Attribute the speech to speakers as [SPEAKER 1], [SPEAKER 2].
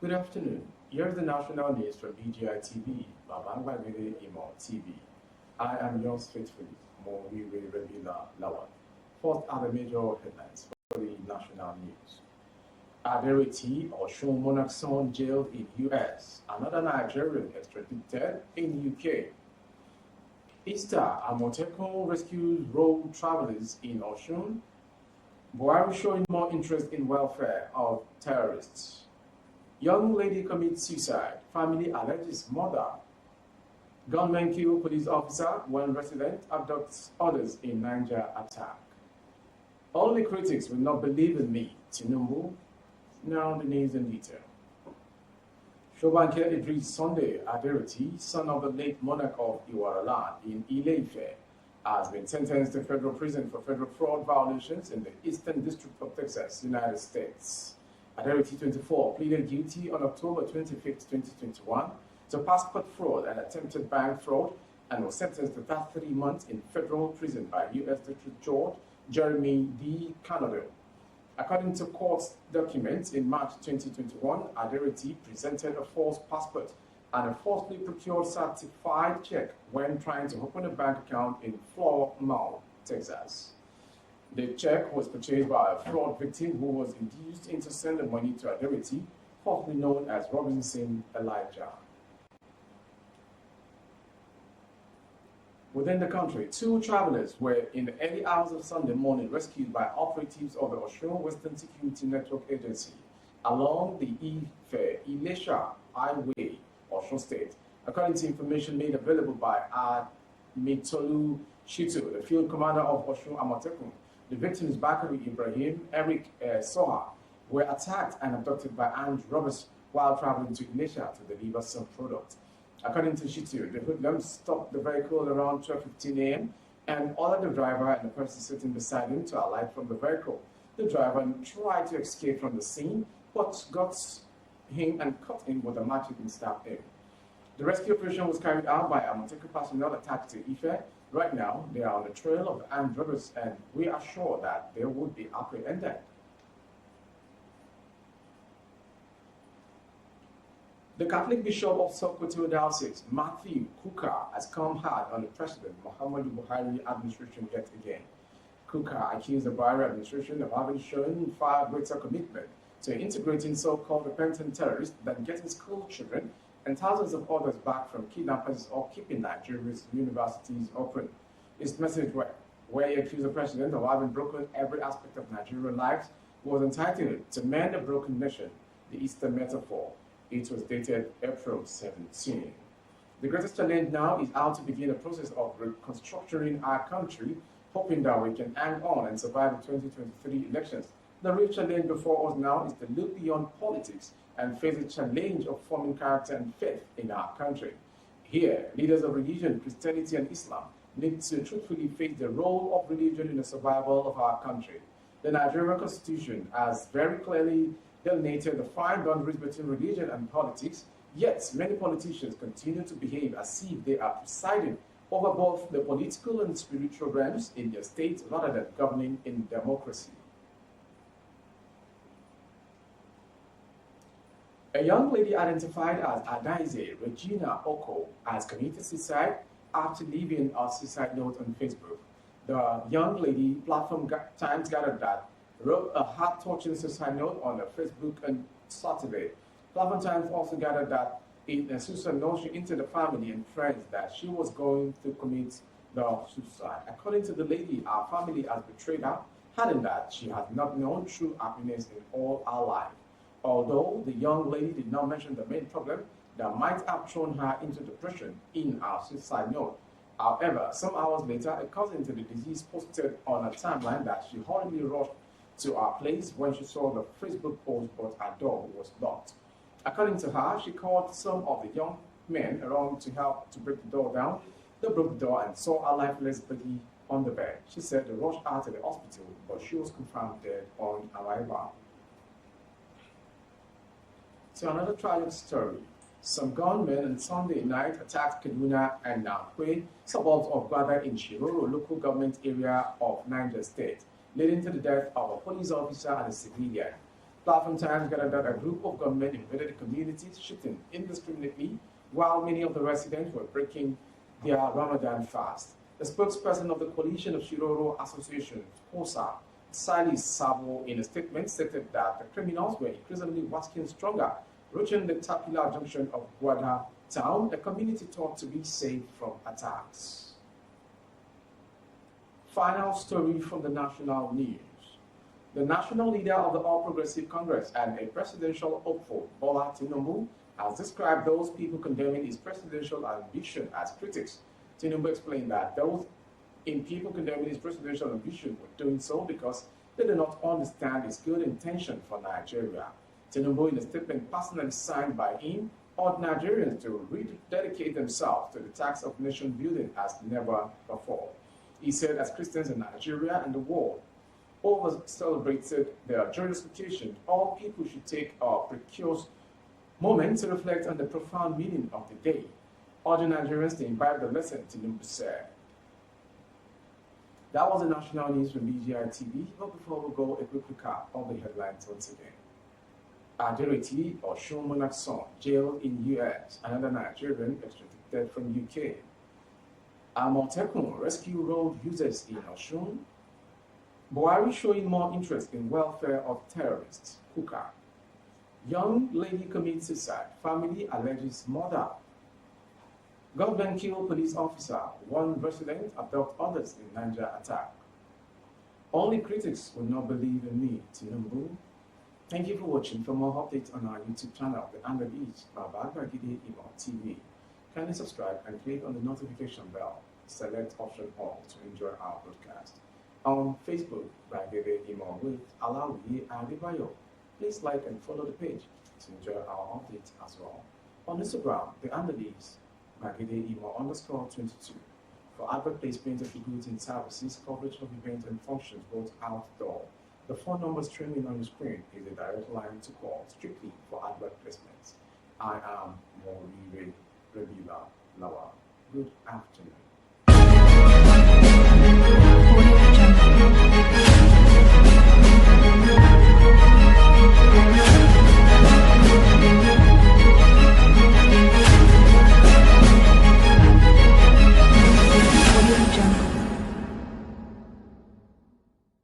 [SPEAKER 1] Good afternoon. Here's the national news from BGI TV, Babangwagede Imo TV. I am yours faithfully, Mowiwe Rebila Lawan. First are the major headlines for the national news. Aderity or Sean Monarch's son jailed in US. Another Nigerian extradited in UK. Easter, Amotekun rescues road travelers in Oshun. Buhari showing more interest in welfare of terrorists. Young lady commits suicide. Family alleges murder. Gunmen kill police officer when resident abducts others in Niger attack. Only critics will not believe in me. Tinubu. Now the news in detail. Shobanke Idris Sunday Aderiti, son of the late monarch of Iwaraland in Ile-Ife, has been sentenced to federal prison for federal fraud violations in the Eastern District of Texas, United States. Aderiti, 24, pleaded guilty on October 25, 2021 to passport fraud and attempted bank fraud and was sentenced to 33 months in federal prison by U.S. District Judge Jeremy D. Canado. According to court documents, in March 2021, Aderiti presented a false passport and a falsely procured certified check when trying to open a bank account in Flower Mound, Texas. The check was purchased by a fraud victim who was induced into sending money to Aderiti, formerly known as Robinson Elijah. Within the country, 2 travelers were in the early hours of Sunday morning rescued by operatives of the Osun Western Security Network Agency along the Ife-Ilesha Highway, Osun State. According to information made available by Amitolu Shitu, the field commander of Osun Amotekun, the victims Bakari Ibrahim, Eric Soha, were attacked and abducted by armed robbers while traveling to Ilesha to deliver some product. According to Shitu, the hoodlums stopped the vehicle around 12:15 a.m. and ordered the driver and the person sitting beside him to alight from the vehicle. The driver tried to escape from the scene, but got him and cut him with a machete and stabbed him. The rescue operation was carried out by Amotekun personnel attached to Ife. Right now, they are on the trail of the armed robbers, and we are sure that they would be apprehended. The Catholic Bishop of Sokoto Diocese, Matthew Kukah, has come hard on the President Muhammadu Buhari administration yet again. Kukah accused the Buhari administration of having shown far greater commitment to integrating so-called repentant terrorists than getting school children and thousands of others back from kidnappers or keeping Nigeria's universities open. His message, where he accused the president of having broken every aspect of Nigerian lives, was entitled "To Mend a Broken Nation, the Easter Metaphor." It was dated April 17. The greatest challenge now is how to begin the process of reconstructing our country, hoping that we can hang on and survive the 2023 elections. The real challenge before us now is to look beyond politics and face the challenge of forming character and faith in our country. Here, leaders of religion, Christianity and Islam need to truthfully face the role of religion in the survival of our country. The Nigerian Constitution has very clearly delineated the fine boundaries between religion and politics, yet many politicians continue to behave as if they are presiding over both the political and spiritual realms in their state rather than governing in democracy. A young lady identified as Adaize Regina Oko has committed suicide after leaving a suicide note on Facebook. The young lady, Platform Times gathered that, wrote a heart-touching suicide note on her Facebook on Saturday. Platform Times also gathered that in a suicide note she hinted the family and friends that she was going to commit the suicide. According to the lady, her family has betrayed her, adding that she has not known true happiness in all her life. Although the young lady did not mention the main problem that might have thrown her into depression in her suicide note. However, some hours later, a cousin to the deceased posted on her timeline that she hurriedly rushed to her place when she saw the Facebook post, but her door was locked. According to her, she called some of the young men around to help to break the door down. They broke the door and saw her lifeless body on the bed. She said they rushed her to the hospital, but she was confirmed dead on arrival. So another tragic story. Some gunmen on Sunday night attacked Kaduna and Nakwe, suburbs of Gwada in Shiroro local government area of Niger State, leading to the death of a police officer and a civilian. Platform Times gathered that a group of gunmen invaded the community, shooting indiscriminately, while many of the residents were breaking their Ramadan fast. The spokesperson of the Coalition of Shiroro Association, KOSA, Silas Sabo, in a statement stated that the criminals were increasingly waxing stronger, reaching the Tapila junction of Guada town, a community thought to be safe from attacks. Final story from the national news. The national leader of the All Progressive Congress and a presidential hopeful, Bola Tinubu, has described those people condemning his presidential ambition as critics. Tinubu explained that those in people condemning his presidential ambition were doing so because they do not understand his good intention for Nigeria. Tinubu, in a statement personally signed by him, urged Nigerians to rededicate themselves to the task of nation building as never before. He said, as Christians in Nigeria and the world over celebrated their joyous occasion, all people should take a precocious moment to reflect on the profound meaning of the day, urging Nigerians to imbibe the lesson, Tinubu said. That was the national news from BGI TV. But before we go, a quick recap of the headlines once again. Adereti Oshun Monarch's son jailed in US. Another Nigerian extradited from UK. Amotekun rescue road users in Oshun. Buhari showing more interest in welfare of terrorists. Kukah. Young lady commits suicide. Family alleges murder. Government kill police officer. One resident abduct others in Niger attack. Only critics will not believe in me. Tinubu. Thank you for watching. For more updates on our YouTube channel, the handle is Babagagide Imo TV. Kindly subscribe and click on the notification bell. Select option all to enjoy our broadcast. On Facebook, Bagede Imo with Alawi Adebayo. Please like and follow the page to enjoy our updates as well. On Instagram, the handle is Bagede Imo _22. For advert placement of goods and services, coverage of events and functions both outdoor. The phone number streaming on the screen is a direct line to call strictly for advert placements. I am Mori Rebila Lawa. Good afternoon.